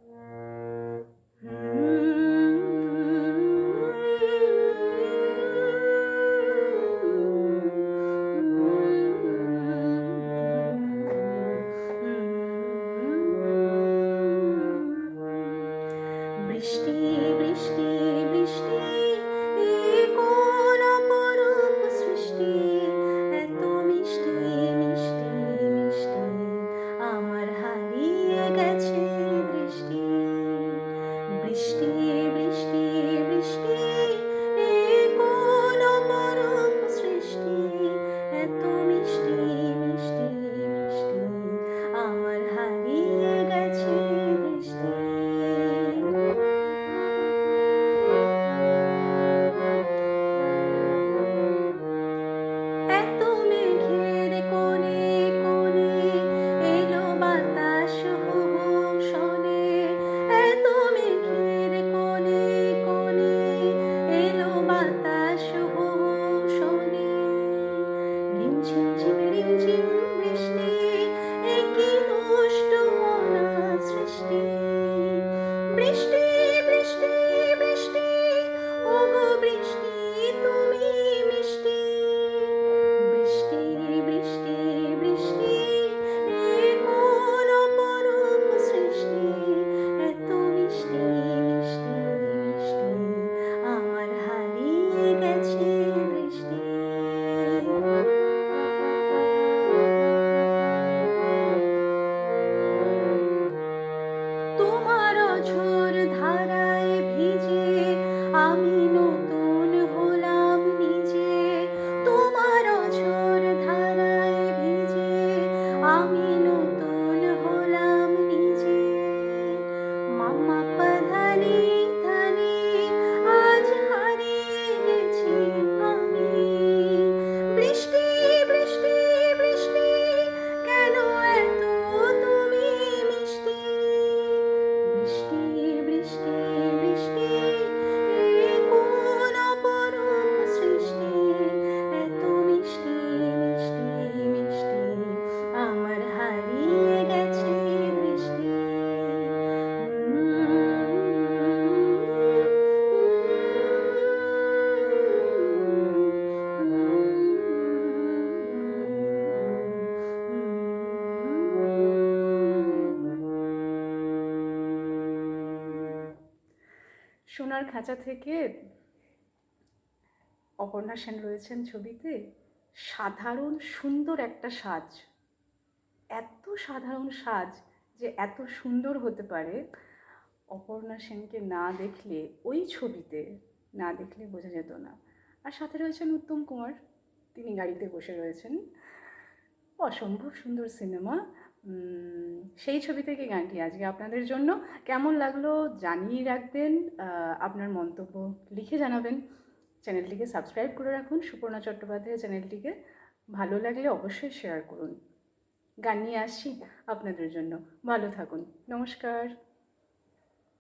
বৃষ্টি বৃষ্টি বৃষ্টি এ কোন অপরূপ সৃষ্টি, এত মিষ্টি মিষ্টি মিষ্টি আমার হারিয়ে গেছে দৃষ্টি। বৃষ্টি বৃষ্টি বৃষ্টি এ কোন অপরূপ সৃষ্টি, এত মিষ্টি মিষ্টি মিষ্টি আমার হারিয়ে গেছে দৃষ্টি। এত মেঘের কোণে কোণে এলো বাতাস হু হু শোনে, এত মেঘের কোণে কোণে এলো বাতাস হু হু শোনে। রিমঝিম ঝিম রিমঝিম বৃষ্টি, এ কি দুষ্টু অনাথ সৃষ্টি। বৃষ্টি বৃষ্টি বৃষ্টি ওগো বৃষ্টি তুমি মিষ্টি। বৃষ্টি বৃষ্টি বৃষ্টি এ কোন অপরূপ সৃষ্টি, এত মিষ্টি মিষ্টি মিষ্টি আমার হারিয়ে গেছে দৃষ্টি। তোমার অঝোর ধারায় ভিজে আমি নতুন হলাম নিজে। তোমার অঝোর ধারায় ভিজে আমি নতুন হলাম নিজে। মাম্মা পাধানি ধানি আজ হারিয়ে গেছি আমি। বৃষ্টি বৃষ্টি বৃষ্টি কেন এত তুমি মিষ্টি। বৃষ্টি বৃষ্টি বৃষ্টি এ কোন অপরূপ সৃষ্টি, এত মিষ্টি মিষ্টি মিষ্টি আমার হারিয়ে গেছে দৃষ্টি। সোনার খাঁচা থেকে অপর্ণা সেন রয়েছেন ছবিতে। সাধারণ সুন্দর একটা সাজ, এত সাধারণ সাজ যে এত সুন্দর হতে পারে, অপর্ণা সেনকে না দেখলে ওই ছবিতে না দেখলে বোঝা যেত না। আর সাথে রয়েছেন উত্তম কুমার, তিনি গাড়িতে বসে রয়েছেন। অসম্ভব সুন্দর সিনেমা। সেই ছবি থেকে গানটি আজকে আপনাদের জন্য। কেমন লাগলো জানিয়ে রাখবেন, আপনার মন্তব্য লিখে জানাবেন। চ্যানেলটিকে সাবস্ক্রাইব করে রাখুন সুপর্ণা চট্টোপাধ্যায় চ্যানেলটিকে। ভালো লাগলে অবশ্যই শেয়ার করুন। গান নিয়ে আসছি আপনাদের জন্য, ভালো থাকুন, নমস্কার।